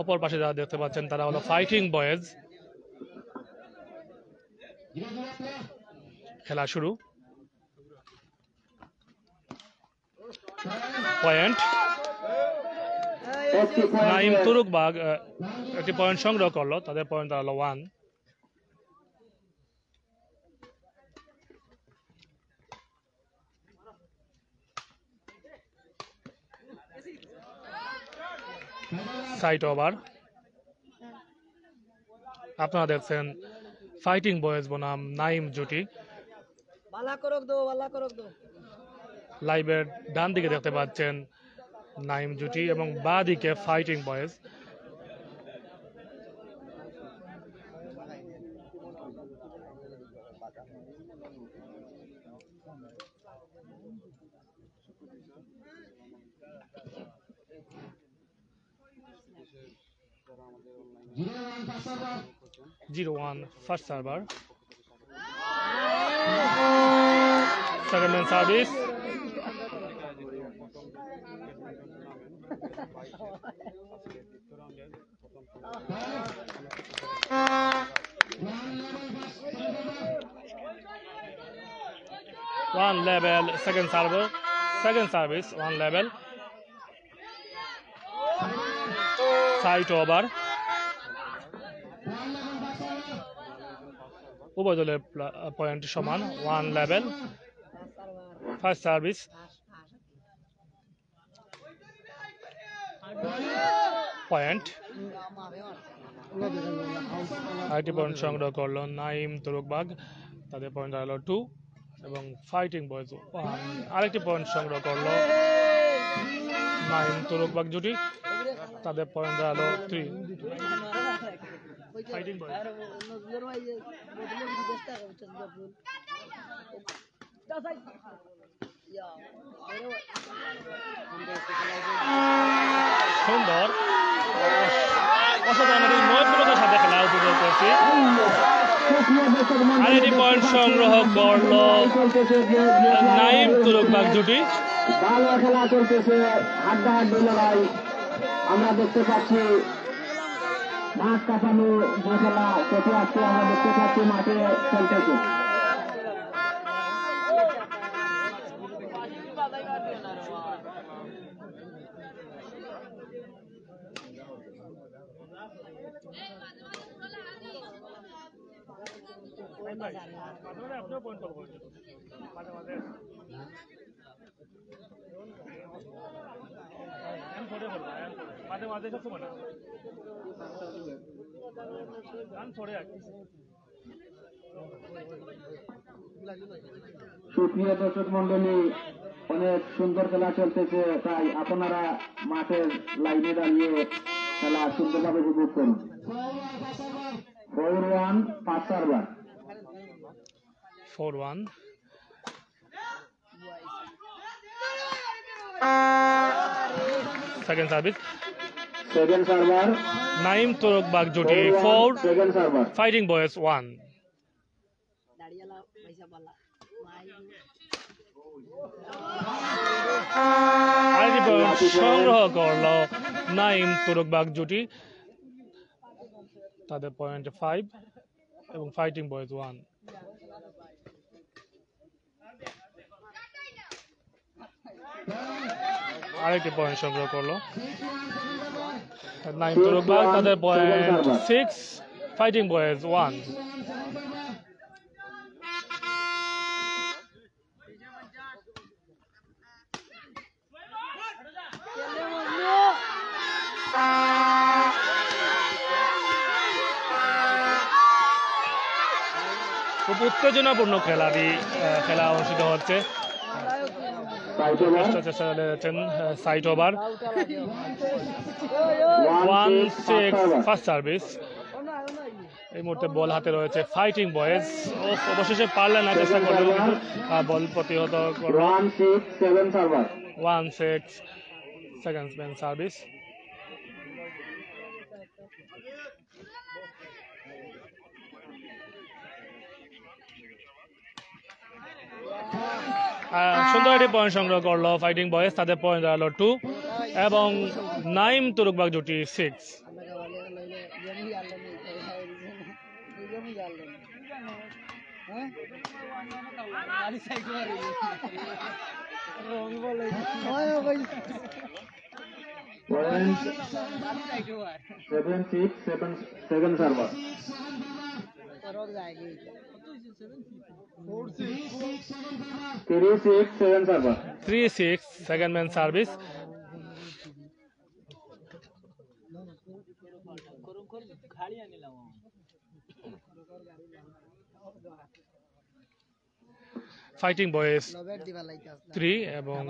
অপর পাশে যারা দেখতে পাচ্ছেন তারা হলো ফাইটিং বয়েজ। খেলা শুরু। পয়েন্ট নাইম তুরুকবাগ একটি পয়েন্ট সংগ্রহ করলো, তাদের পয়েন্ট হলো 1। Side over. আপনারা দেখছেন ফাইটিং বয়েজ বনাম নাইম জুটি। লাইভের ডান দিকে দেখতে পাচ্ছেন নাইম জুটি এবং বাঁ দিকে fighting boys. Zero one first server. Second man service. One level second server. Second service one level. Side over. উভয় দলের পয়েন্ট সমান, 1 লেভেল। First service point. আরেকটি পয়েন্ট সংগ্রহ করলো নাইম তুরুকবাগ, তাদের পয়েন্ট হলো 2 এবং ফাইটিং বয়েজ আরেকটি পয়েন্ট সংগ্রহ করলো নাইম তুরুকবাগ জুটি, তাদের পয়েন্ট হলো 3। ফাইটিং বয়েজ সুন্দর অসাধারণ নৈপুণ্যতার সাথে খেলা উপভোগ করছি। আরেকটি পয়েন্ট সংগ্রহ করলো নাইম তুরুকবাগ জুটি। ভালো খেলা চলতেছে, হাড্ডাহাড্ডি লড়াই আমরা দেখতে পাচ্ছি। মাঠ কাঁপানো যে খেলা সেটি আজকে আমরা দেখতে পাচ্ছি মাঠে চলতেছে। সুপ্রিয় দর্শক মন্ডলী, অনেক সুন্দর খেলা চলতেছে, তাই আপনারা মাঠের লাইনে দাঁড়িয়ে খেলা সুন্দরভাবে উপভোগ করুন। 4-1 first server. 4-1 second service. Second server Naim তুরুকবাগ জুটি 4, সেকেন্ড সার্ভার ফাইটিং বয়েজ 1। সংগ্রহ করলো নাইম তুরুকবাগ জুটি, তাদের পয়েন্ট 5 এবং ফাইটিং বয়েজ 1। আরেকটি পয়েন্ট সংগ্রহ করলো নাইম তুরুকবাগ, তাদের পয়েন্ট 6, ফাইটিং বয়েজ 1। খুব উত্তেজনাপূর্ণ খেলা অনুষ্ঠিত হচ্ছে। চেষ্টা চালাচ্ছেন সাইড ওভার। 1-6 first service. এই মুহূর্তে বল হাতে রয়েছে ফাইটিং বয়েজ। অবশেষে পারলেন না, চেষ্টা করলেন কিন্তু বল প্রতিহত করলো। 1-6 সেকেন্ড ম্যান সার্ভিস। সুন্দর একটি পয়েন্ট সংগ্রহ করলো ফাইটিং বয়েজ, তাদের পয়েন্ট হলো 2 এবং নাইম তুরুকবাগ জুটি 6। Point 7-6, second server. 3-6, second server. 3-6 second man service. Fighting boys 3 এবং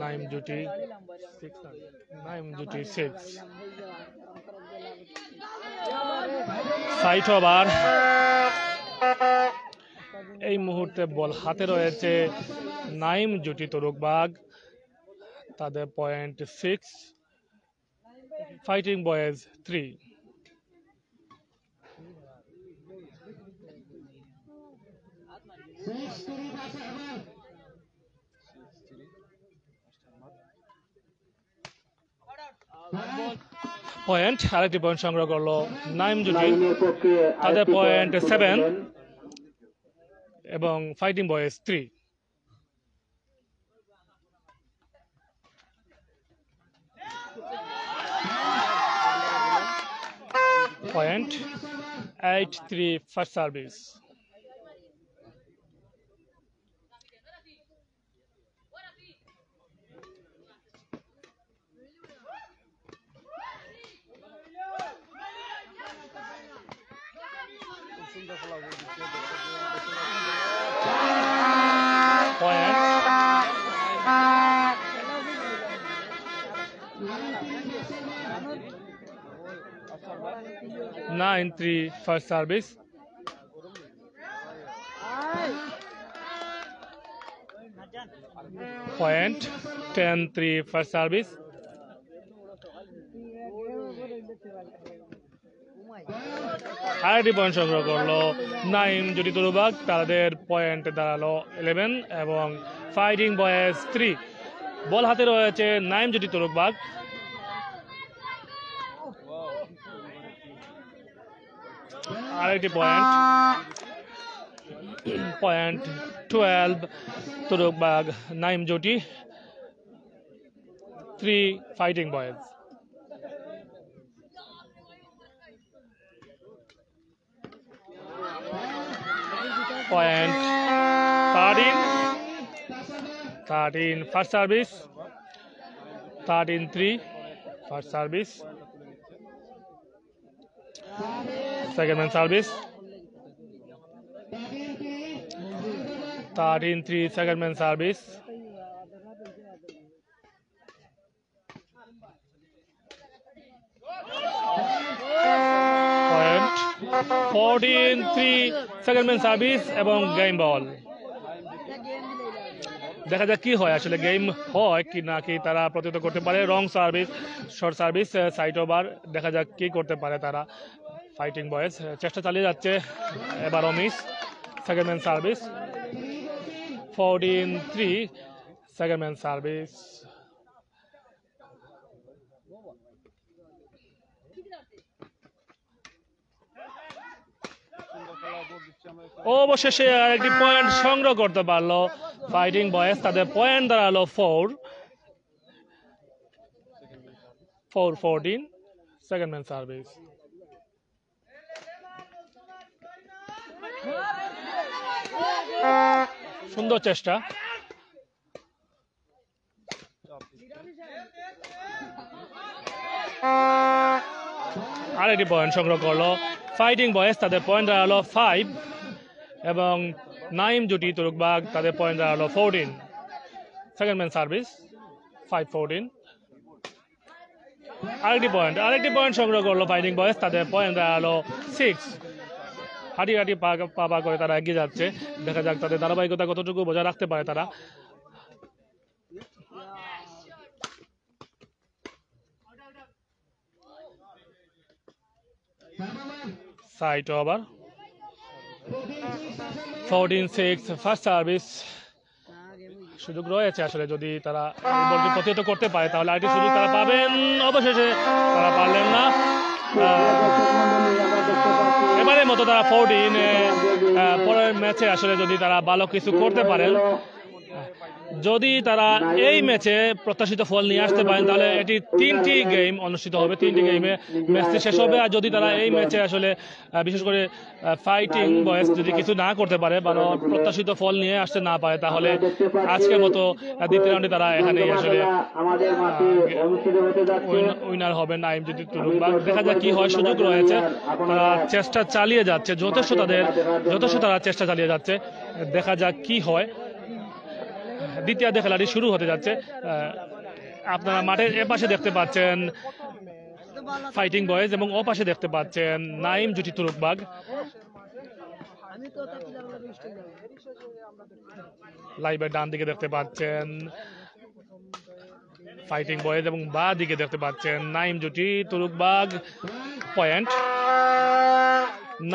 নাইম জুটি 6 সাইট ওভার। এই মুহূর্তে বল হাতে রয়েছে নাইম জুটি তরুকবাগ, তাদের পয়েন্ট 6, ফাইটিং বয়েজ 3। পয়েন্ট, আরেকটি পয়েন্ট সংগ্রহ করলো নাইম জুটি, নাইমের পক্ষে তাদের আরেকটি পয়েন্ট point 7 তুলে এবং fighting boys 3। Point 8-3 first service. Point 9-3 first service. Point 10-3 first service. আরেকটি পয়েন্ট সংগ্রহ করলো নাইম জুটি তরুবাগ, তাদের পয়েন্ট দাঁড়ালো 11 এবং ফাইটিং বয়েজ 3। বল হাতে রয়েছে নাইম জুটি তরুবাগ, আরেকটি পয়েন্ট 12 তরুকবাগ নাইম জুটি, 3 fighting boys. Point 13 first service, 13-3 first service, second man service, 13-3 second man service, point 14-3 second man service এবং গেম বল। দেখা যাক কি হয়, আসলে গেম হয় কি না কি তারা প্রতিহত করতে পারে। Wrong service, short service, side over, দেখা যাক কি করতে পারে তারা। ফাইটিং বয়েজ চেষ্টা চালিয়ে যাচ্ছে, এবারও miss. Second man service, 14-3 second man service. অবশেষে আরেকটি পয়েন্ট সংগ্রহ করতে পারলো ফাইটিং বয়েজ, তাদের পয়েন্ট দাঁড়ালো 4-14 সেকেন্ড ম্যান সার্ভিস। সুন্দর চেষ্টা। আরেকটি পয়েন্ট সংগ্রহ করলো ফাইটিং বয়েজ, তাদের পয়েন্ট দাঁড়ালো 5 এবং নাইম জুটি তুরুকবাগ, তাদের পয়েন্ট দাঁড়ালো 14 সেকেন্ড ম্যান সার্ভিস, 5-14। আরেকটি পয়েন্ট সংগ্রহ করলো ফাইটিং বয়েজ, তাদের পয়েন্ট দাঁড়ালো 6। হাঁটি পা করে তারা এগিয়ে যাচ্ছে, দেখা যাক তাদের ধারাবাহিকতা কতটুকু বজায় রাখতে পারে তারা। Side over, 14-6 first service. সুযোগ রয়েছে আসলে, যদি তারা বলটি প্রতিহত করতে পারে তাহলে আরেকটি সুযোগ তারা পাবেন। অবশেষে তারা পারলেন না। এবারের মতো যেহেতু তারা 14 পরের ম্যাচে আসলে যদি তারা ভালো কিছু করতে পারেন, যদি তারা এই ম্যাচে প্রত্যাশিত ফল নিয়ে আসতে পারেন, তাহলে এটি 3টি গেম অনুষ্ঠিত হবে, 3টি গেমে ম্যাচটি শেষ হবে। আর যদি তারা এই ম্যাচে আসলে বিশেষ করে ফাইটিং বয়েজ যদি কিছু না করতে পারে, ভালো প্রত্যাশিত ফল নিয়ে আসতে না পারে, তাহলে আজকের মতো দ্বিতীয় রাউন্ডে তারা এখানেই আসলে উইনার হবে নাইম জ্যোতি তুরুকবাগ। দেখা যাক কি হয়, সুযোগ রয়েছে, তারা চেষ্টা চালিয়ে যাচ্ছে, যথেষ্ট তারা চেষ্টা চালিয়ে যাচ্ছে, দেখা যাক কি হয়। দ্বিতীয়ার্ধে খেলাটি শুরু হতে যাচ্ছে। আপনারা মাঠের এপাশে দেখতে পাচ্ছেন ফাইটিং বয়েজ এবং ওপাশে দেখতে পাচ্ছেন নাইম জ্যোতি তুরুকবাগ। লাইভের ডান দিকে দেখতে পাচ্ছেন ফাইটিং বয়েজ এবং বা দিকে দেখতে পাচ্ছেন নাইম জ্যোতি তুরুকবাগ। পয়েন্ট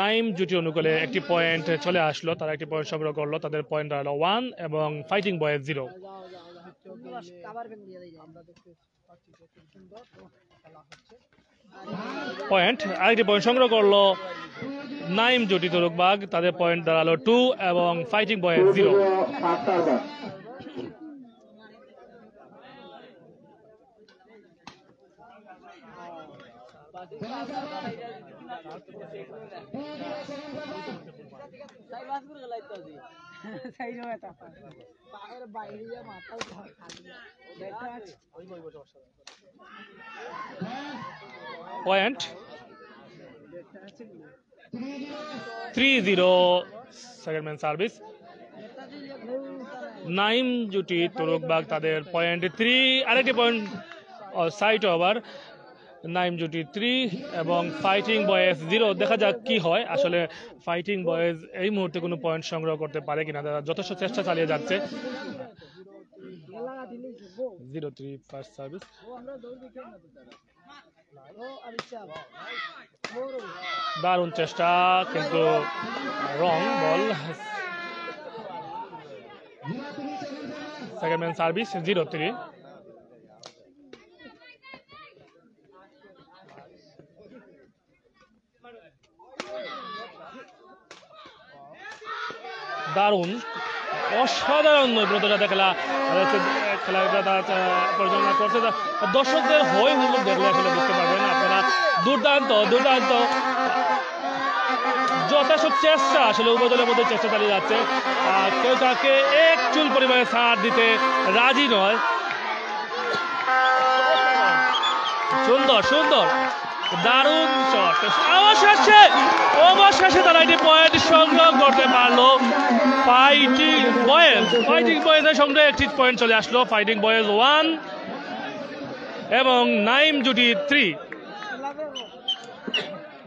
নাইম জুটি অনুকূলে একটি পয়েন্ট চলে আসলো, তারা একটি পয়েন্ট সংগ্রহ করলো, তাদের পয়েন্ট হলো 1 এবং ফাইটিং বয়েজ 0। পয়েন্ট আরেকটি পয়েন্ট সংগ্রহ করলো নাইম জুটি তুরুকবাগ, তাদের পয়েন্ট দাঁড়ালো 2 এবং fighting boys 0। Point 3-0 second man service. Naim জুটি তুরুকবাগ তাদের পয়েন্ট 3, আরেকটি পয়েন্ট সাইড ওভার, নাইম জুটি 3 এবং ফাইটিং বয়েজ 0। দেখা যাক কি হয়, আসলে ফাইটিং বয়েজ এই মুহূর্তে কোনো পয়েন্ট সংগ্রহ করতে পারে কিনা, তারা যথেষ্ট চেষ্টা চালিয়ে যাচ্ছে। 0-3 ফার্স্ট সার্ভিস। দারুণ চেষ্টা, কিন্তু wrong ball. Second man service 0-3। দারুণ অসাধারণ নৈপুণ্যতার সাথে খেলাটা পরিচালনা করছে। দর্শকদের হই হুল্লোড় দেখলে আসলে বুঝতে পারবেন আপনারা, দুর্দান্ত যথেষ্ট চেষ্টা আসলে উভয় দলের মধ্যে চেষ্টা চালিয়ে যাচ্ছে, কেউ কাউকে এক চুল পরিমাণে ছাড় দিতে রাজি নয়। সুন্দর দারুণ শট, অবশেষে তারা একটি পয়েন্ট সংগ্রহ করতে পারলো। ফাইটিং বয়েজের সঙ্গে একটি পয়েন্ট চলে আসলো, ফাইটিং বয়েজ 1 এবং নাইম জুটি 3।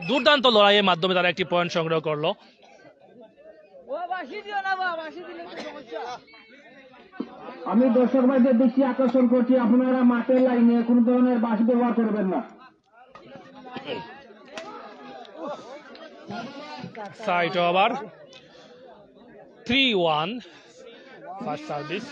দুর্দান্ত লড়াইয়ের মাধ্যমে তারা একটি পয়েন্ট সংগ্রহ করলো। আমি দর্শক ভাইদের দৃষ্টি আকর্ষণ করছি, আপনারা মাঠের লাইনে কোন ধরনের বাঁশি ব্যবহার করবেন না। Side over 3-1 first service.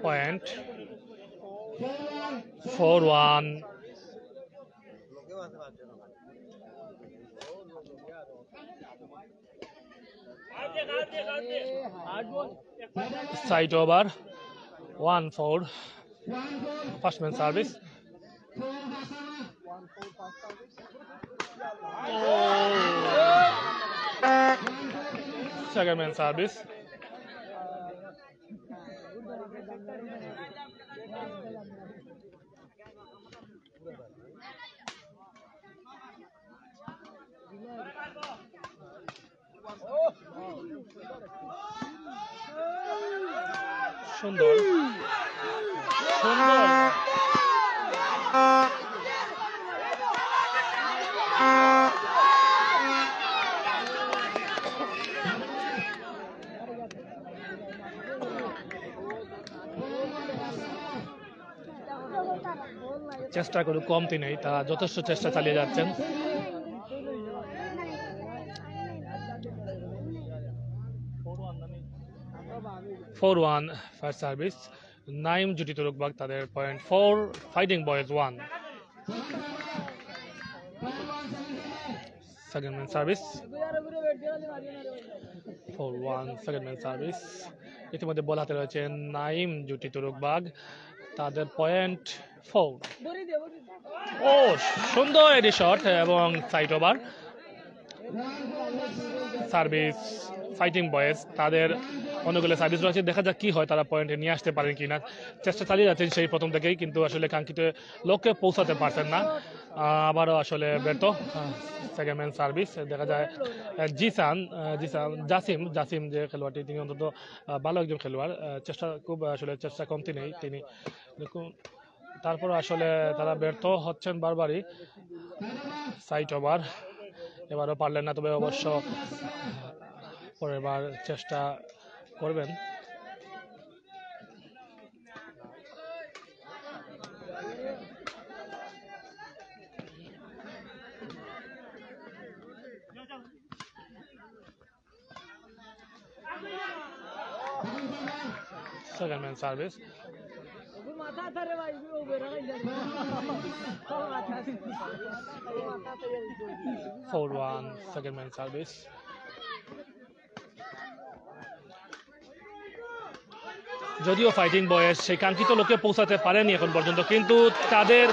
Point 4-1. Side over 1-4. First man service. Second man service. সুন্দর সুন্দর চেষ্টা কোনো কমতি নেই, তারা যথেষ্ট চেষ্টা চালিয়ে যাচ্ছেন। 4-1 ফার্স্ট সার্ভিস, নাইম জুটি তুরুকবাগ তাদের point 4, fighting boys 1। Second man service 4-1 second man service. ইতিমধ্যে বল হাতে রয়েছে নাইম জুটি তুরুকবাগ, তাদের পয়েন্ট 4। ও সুন্দর এডি শট এবং side over. Service fighting boys, তাদের অনেকগুলো সার্ভিস রয়েছে, দেখা যাক কি হয়, তারা পয়েন্টে নিয়ে আসতে পারেন কিনা। চেষ্টা চালিয়ে যাচ্ছেন সেই প্রথম থেকেই, কিন্তু আসলে কাঙ্ক্ষিত লক্ষ্যে পৌঁছাতে পারছেন না, আবারও আসলে ব্যর্থ। সেকেন্ড ম্যান সার্ভিস দেখা যায় জাসিম যে খেলোয়াড়টি, তিনি অন্তত ভালো একজন খেলোয়াড়, খুব আসলে চেষ্টা কমতি নেই তিনি, তারপর আসলে তারা ব্যর্থ হচ্ছেন বারবারই। সাইড ওভার, এবারও পারলেন না, তবে অবশ্য পরের বার চেষ্টা করবেন। Second man service 4-1 second man service. যদিও ফাইটিং বয়েজ সেই কাঙ্ক্ষিত লক্ষ্যে পৌঁছাতে পারেনি এখন পর্যন্ত, কিন্তু তাদের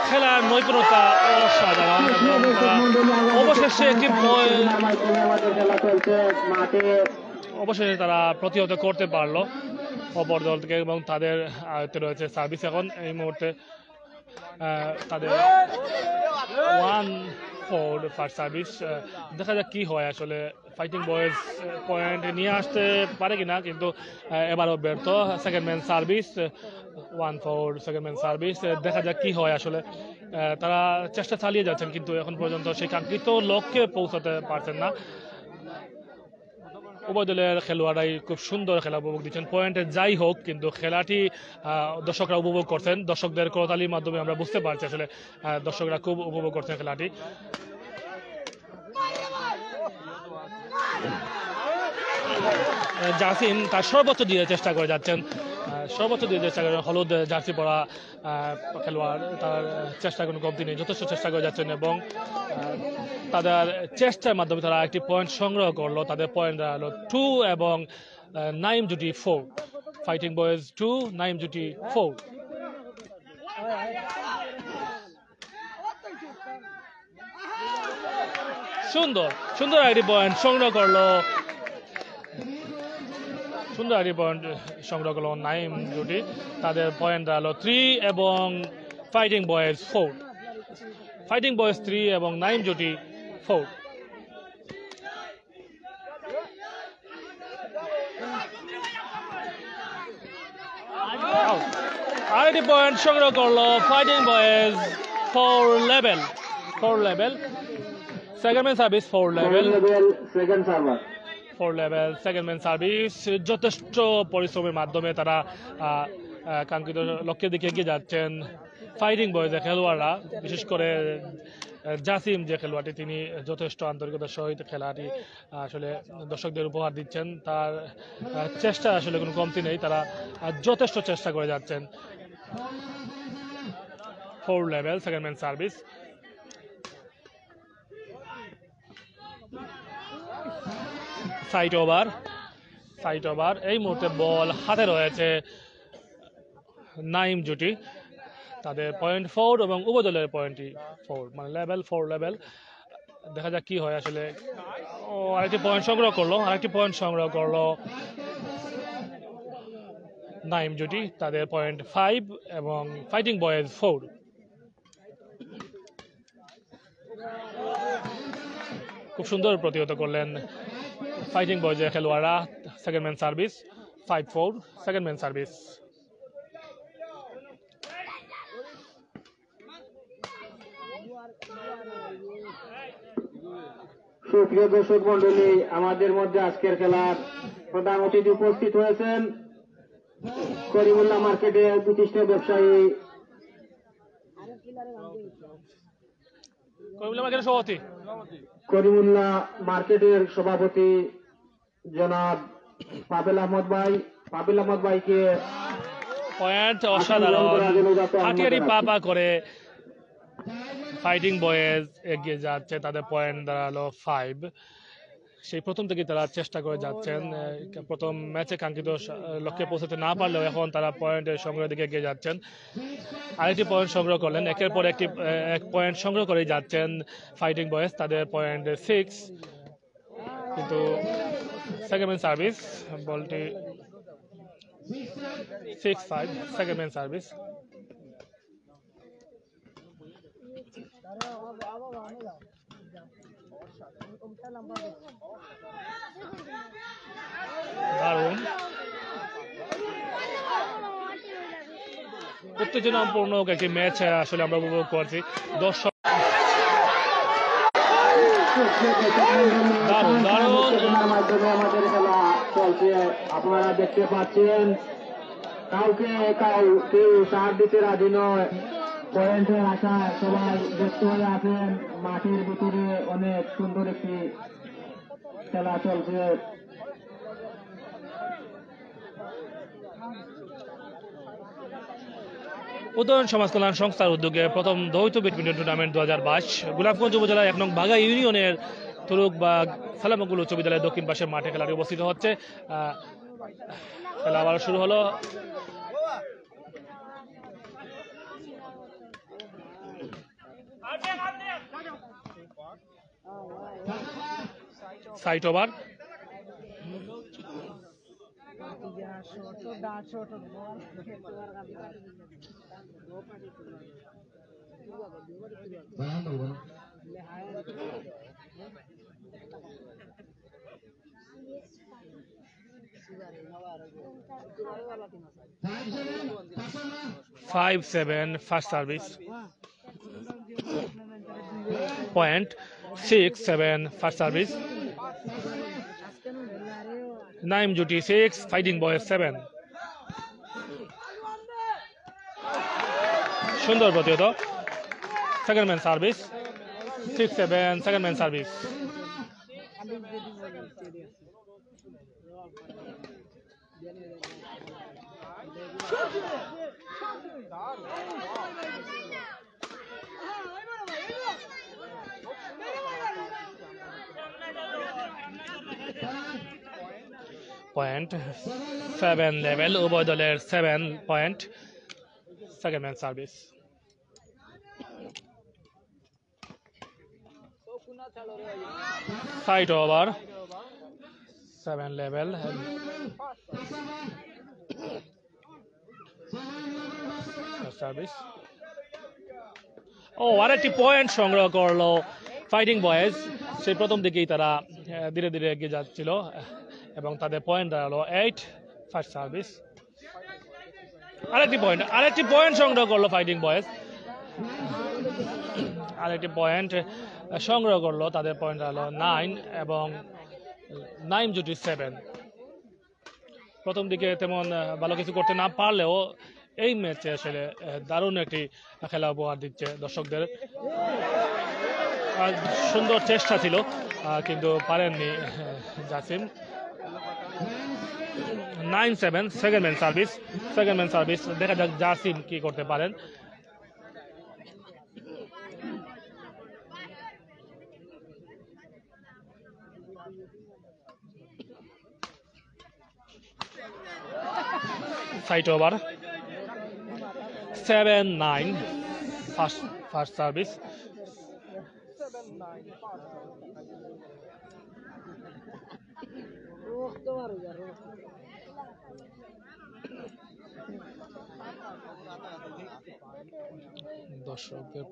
খেলার নৈপুণ্যতা অসাধারণ। অবশেষে তারা প্রতিহত করতে পারলো অপর দলকে, এবং তাদের আয়ত্তে রয়েছে সার্ভিস এখন এই মুহূর্তে। তাদের 1-4 ফার্স্ট সার্ভিস, দেখা যাক কি হয় আসলে। ফাইটিং বয়েজ পয়েন্ট নিয়ে আসতে পারে কিনা, কিন্তু এবারও ব্যর্থ। Second man service 1-4 second man service, দেখা যাক কি হয় আসলে। তারা চেষ্টা চালিয়ে যাচ্ছেন, কিন্তু এখন পর্যন্ত সেই কাঙ্ক্ষিত লক্ষ্যে পৌঁছাতে পারছেন না। উভয় দলের খেলোয়াড়রাই খুব সুন্দর খেলা উপভোগ দিচ্ছেন। পয়েন্টে যাই হোক, কিন্তু খেলাটি দর্শকরা উপভোগ করছেন। দর্শকদের করতালির মাধ্যমে আমরা বুঝতে পারছি আসলে দর্শকরা খুব উপভোগ করছেন খেলাটি। জাসিম তার সর্বোচ্চ দিয়ে চেষ্টা করে যাচ্ছেন, হলুদ জার্সি পরা খেলোয়াড়, তার চেষ্টা কোনো কমতি নেই, যথেষ্ট চেষ্টা করে যাচ্ছেন, এবং তাদের চেষ্টার মাধ্যমে তারা একটি পয়েন্ট সংগ্রহ করলো। তাদের পয়েন্ট হলো 2 এবং নাইম জুটি 4। ফাইটিং বয়েজ 2, নাইম জুটি 4। সুন্দর একটি পয়েন্ট সংগ্রহ করলো, নাইম জুটি। তাদের পয়েন্ট হলো 3 এবং ফাইটিং বয়েজ 4। ফাইটিং বয়েজ 3 এবং নাইম জুটি 4। আরেকটি পয়েন্ট সংগ্রহ করলো fighting boys 4 level. Second man service 4 level second man service. যথেষ্ট পরিশ্রমের মাধ্যমে তারা কাঙ্ক্ষিত লক্ষ্যের দিকে এগিয়ে যাচ্ছেন ফাইটিং বয়েজের খেলোয়াড়রা, বিশেষ করে জাসিম যে খেলোয়াড়টি, তিনি যথেষ্ট আন্তরিকতার সহিত খেলাটি আসলে দর্শকদের উপহার দিচ্ছেন। তার চেষ্টা আসলে কোনো কমতি নেই, তারা যথেষ্ট চেষ্টা করে যাচ্ছেন। 4 level second man service. Side over, এই মুহূর্তে বল হাতে রয়েছে নাইম জুটি, তাদের পয়েন্ট 4 এবং উভয় দলের পয়েন্টই 4, মানে ফোর লেভেল। দেখা যাক কি হয় আসলে। আরেকটি পয়েন্ট সংগ্রহ করলো নাইম জুটি, তাদের পয়েন্ট 5 এবং ফাইটিং বয়েজ 4। খুব সুন্দর প্রতিহত করলেন ফাইটিং বয়েজের খেলোয়াড়রা। Second man service 5-4 second man service. সুপ্রিয় দর্শক মন্ডলী, আমাদের মধ্যে আজকের খেলার প্রধান অতিথি উপস্থিত হয়েছেন করিমুল্লাহ মার্কেটের প্রতিষ্ঠা ব্যবসায়ী করিমুল্লাহ মার্কেটের সভাপতি করিমুল্লাহ মার্কেটের সভাপতি জনাব পাবেল আহমদ ভাইকে পয়েন্ট আসন গ্রহণ অসাধারণ করার জন্য যাতে অনুরোধ হাটিয়ারি জানাচ্ছি। পা করে ফাইটিং বয়েজ এগিয়ে যাচ্ছে, তাদের পয়েন্ট দাঁড়ালো 5। সেই প্রথম থেকে তারা চেষ্টা করে যাচ্ছেন, প্রথম ম্যাচে কাঙ্ক্ষিত লক্ষ্যে পৌঁছাতে না পারলেও এখন তারা পয়েন্টের সংগ্রহের দিকে এগিয়ে যাচ্ছেন। আরেকটি পয়েন্ট সংগ্রহ করলেন, একের পর এক পয়েন্ট সংগ্রহ করে যাচ্ছেন ফাইটিং বয়েজ, তাদের পয়েন্ট 6। কিন্তু সেকেন্ড ম্যান সার্ভিস, বলটি 6-5 সেকেন্ড ম্যান সার্ভিস। দারুণ উত্তেজনাপূর্ণ একটি ম্যাচ আসলে আমরা উপভোগ করছি। দর্শক দারুণ দারুণ উত্তেজনার মাধ্যমে আমাদের খেলা চলছে। আপনারা দেখতে পাচ্ছেন কেউ সার দিতে রাজি নয়, পয়েন্টের আশায় সবাই ব্যস্ত হয়ে আছেন। মাঠের ভিতরে অনেক সুন্দর একটি খেলা চলছে। উদয়ন সমাজ কল্যাণ সংস্থার উদ্যোগে প্রথম দ্বৈত ব্যাডমিন্টন টুর্নামেন্ট 2022 গোলাপগঞ্জ উপজেলার 1 নং বাঘা ইউনিয়নের তুরুকবাগ সালামকুল উচ্চ বিদ্যালয়ের দক্ষিণ পাশের মাঠে খেলাটি উপস্থিত হচ্ছে। খেলা আবার শুরু হলো। Side over, five seven first service, point 6-7 first service. Naim জুটি 6, ফাইটিং বয়েজ 7। সুন্দর প্রতিহত, second man service 6-7 second man service. Point 7 level, উভয় দলের 7 point, second man service. Side over, 7 level, service. ও আরেকটি পয়েন্ট সংগ্রহ করলো ফাইটিং বয়েজ। সেই প্রথম দিকেই তারা ধীরে ধীরে এগিয়ে যাচ্ছিল এবং তাদের পয়েন্ট দাঁড়ালো 8 ফার্স্ট সার্ভিস। আরেকটি পয়েন্ট সংগ্রহ করলো ফাইটিং বয়েজ, আরেকটি পয়েন্ট সংগ্রহ করলো, তাদের পয়েন্ট দাঁড়ালো 9 এবং নাইম জুটি 7। প্রথম দিকে তেমন ভালো কিছু করতে না পারলেও এই ম্যাচে আসলে দারুণ একটি খেলা উপহার দিচ্ছে দর্শকদের। সুন্দর চেষ্টা ছিল কিন্তু পারেননি জাসিম। 9-7 second man service. দেখা যাক জাসিম কি করতে পারেন। Side over, 7-9 first service.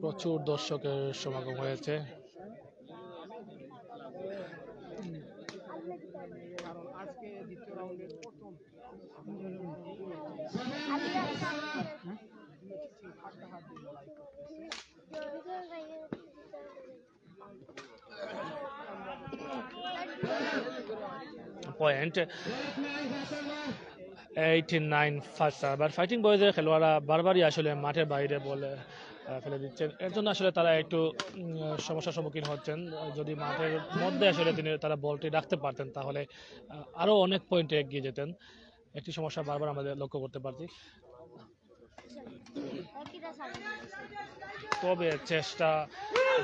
প্রচুর দর্শকের সমাগম হয়েছে। Point 8-9 first server. ফাইটিং বয়েজের খেলোয়াড়রা বারবারই আসলে মাঠের বাইরে বলে ফেলে দিচ্ছেন। এর জন্য আসলে তারা একটু সমস্যার সম্মুখীন হচ্ছেন। যদি মাঠের মধ্যে আসলে তারা বলটি রাখতে পারতেন তাহলে আরো অনেক পয়েন্টে এগিয়ে যেতেন। একটি সমস্যা বারবার আমাদের লক্ষ্য করতে পারছি। তবে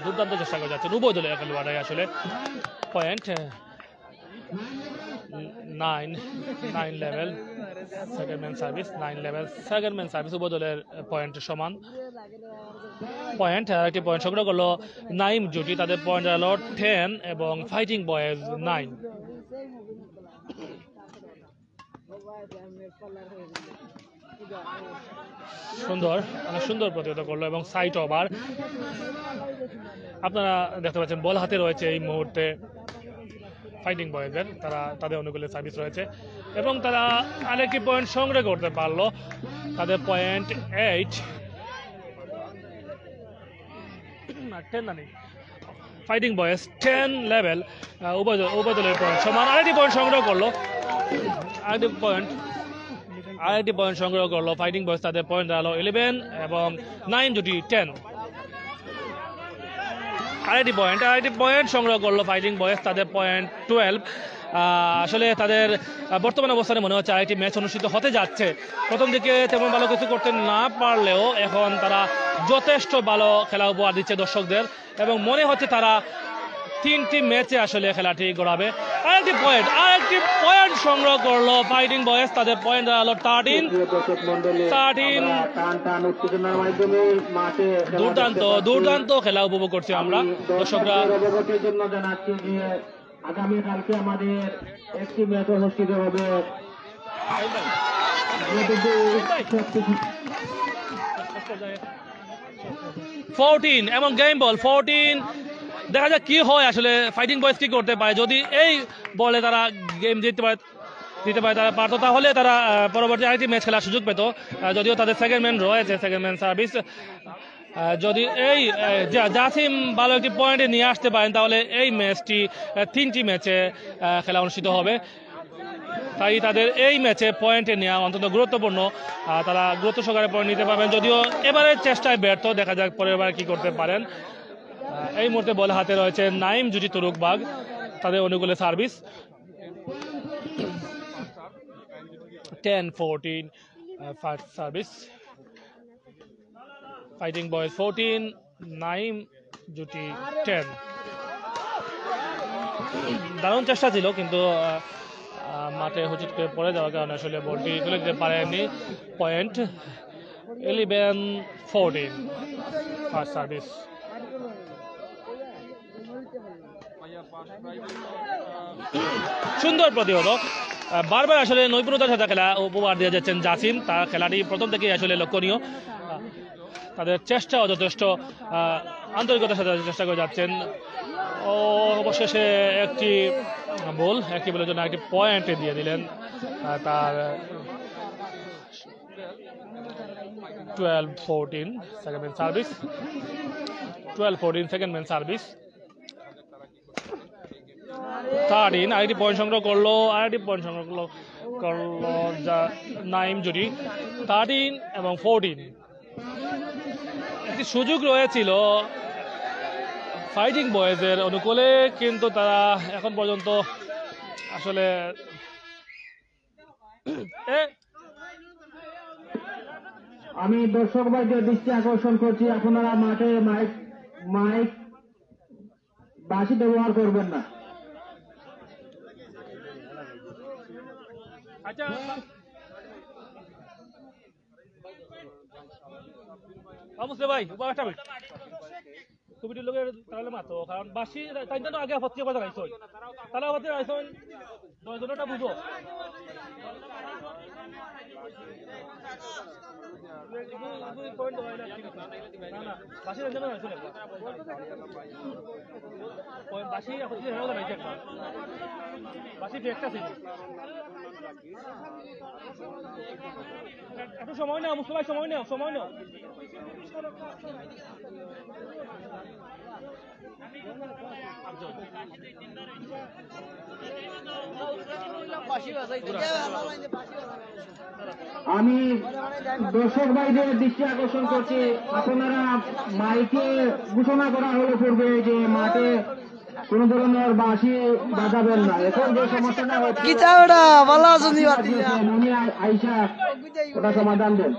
দুর্দান্ত চেষ্টা করে যাচ্ছেন উভয় দলের খেলোয়াড়াই আসলে। Point 9 level second man service, 9 level second man service, উভয় দলের পয়েন্ট সমান। একটি পয়েন্ট সংগ্রহ করলো নাইম জুটি, তাদের পয়েন্ট হলো 10 এবং ফাইটিং বয়েজ 9। অনেক সুন্দর প্রতিহত করলো এবং সাইট ওভার। আপনারা দেখতে পাচ্ছেন বল হাতে রয়েছে এই মুহূর্তে ফাইটিং বয়েজের, তাদের অনুকূলে সার্ভিস রয়েছে এবং তারা আরেকটি পয়েন্ট সংগ্রহ করতে পারলো। তাদের পয়েন্ট 8। ফাইটিং বয়েজ 10 লেভেল, উভয় দলের পয়েন্ট সমান। আরেকটি পয়েন্ট সংগ্রহ করলো ফাইটিং বয়েজ, তাদের পয়েন্ট দাঁড়ালো 11 এবং 9 জুটি 10। আরেকটি পয়েন্ট সংগ্রহ করলো ফাইটিং বয়েজ, তাদের পয়েন্ট 12। আসলে তাদের বর্তমান অবস্থানে মনে হচ্ছে আরেকটি ম্যাচ অনুষ্ঠিত হতে যাচ্ছে। প্রথম দিকে তেমন ভালো কিছু করতে না পারলেও এখন তারা যথেষ্ট ভালো খেলা উপহার দিচ্ছে দর্শকদের এবং মনে হচ্ছে তারা 3টি ম্যাচে আসলে খেলাটি গড়াবে। আরেকটি পয়েন্ট সংগ্রহ করলো ফাইটিং বয়েজ, তাদের পয়েন্ট দাঁড়ালো 13। দুর্দান্ত খেলা উপভোগ করছি আমরা দর্শকরা। জন্য জানাচ্ছি যে আগামীকালকে আমাদের একটি ম্যাচ অনুষ্ঠিত হবে। 14 এবং গেম বল 14। দেখা যাক কি হয় আসলে, ফাইটিং বয়েজ কি করতে পারে। যদি এই বলে তারা গেম দিতে পারে তারা পারতো, তাহলে তারা পরবর্তী আরেকটি ম্যাচ খেলার সুযোগ পেত। যদিও তাদের সেকেন্ড ম্যান রয়েছে, সেকেন্ড ম্যান সার্ভিস। যদি এই জাসিম ভালো একটি পয়েন্টে নিয়ে আসতে পারেন তাহলে এই ম্যাচটি 3টি ম্যাচে খেলা অনুষ্ঠিত হবে। তাই তাদের এই ম্যাচে পয়েন্টে নেওয়া অন্তত গুরুত্বপূর্ণ। তারা গুরুত্ব সহকারে পয়েন্ট নিতে পারবেন, যদিও এবারের চেষ্টায় ব্যর্থ। দেখা যাক পরের বার কি করতে পারেন। এই মুহূর্তে বল হাতে রয়েছে নাইম জুটি তুরুকবাগ, তাদের অনুকূলে service 10-14 first service. Fighting boys 14, Naim জুটি 10। দারুণ চেষ্টা ছিল কিন্তু মাঠে হুচট করে পড়ে যাওয়ার কারণে আসলে বলটি তুলে দিতে পারেননি। Point 11-14 first service. সুন্দর প্রতিহত, বারবার আসলে নৈপুণ্যতার সাথে খেলা উপহার দিয়ে যাচ্ছেন জাসিম। তার খেলাটি প্রথম থেকেই আসলে লক্ষণীয়। তাদের চেষ্টাও যথেষ্ট আন্তরিকতার সাথে চেষ্টা করে যাচ্ছেন। অবশেষে একটি বলের জন্য একটি পয়েন্ট দিয়ে দিলেন। তার 12-14 second man service, 12-14 second man service. 13 আরেকটি পয়েন্ট সংগ্রহ করলো নাইম জুটি 13 এবং 14। একটি সুযোগ রয়েছিল ফাইটিং বয়েজের অনুকূলে, কিন্তু তারা এখন পর্যন্ত আসলে আমি দর্শক ভাইদের দৃষ্টি আকর্ষণ করছি, আপনারা মাঠে মাইক বাঁশি ব্যবহার করবেন না। আচ্ছা অবশ্যই ভাই কমিটির লোকের তাহলে মাতো, কারণ বাসি তাই জন্য আগে আপত্তি কথা রাখছ, তারা আপত্তি রাখছেন 10 জনটা বুঝো। পয়েন্ট একটু সময় নাও মুস্তফা, সময় নাও, সময় নাও। আমি দর্শক ভাইদের দৃষ্টি আকর্ষণ করছি, আপনারা মাইকে ঘোষণা করা হলো পূর্বে যে মাঠে কোন ধরনের বাঁশি বাজাবেন না। এখন যে সমস্যাটা হচ্ছে উনি আইসা ওটা সমাধান দেন।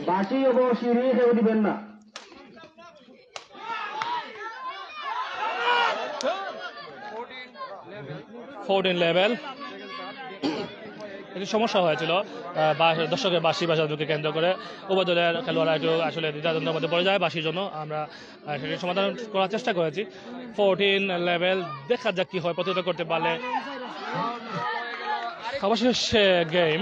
বাঁশি এবং সিঁড়ি কেউ দিবেন না। 14 লেভেল একটু সমস্যা হয়েছিল দর্শকের বাঁশি বাজানোকে কেন্দ্র করে। উভয় দলের খেলোয়াড়রা একটু আসলে দ্বিধাদ্বন্দ্বের মধ্যে পড়ে যায় বাঁশির জন্য। আমরা সেটি সমাধান করার চেষ্টা করেছি। 14 লেভেল, দেখা যাক কি হয়, প্রতিহত করতে পারলে অবশেষে গেম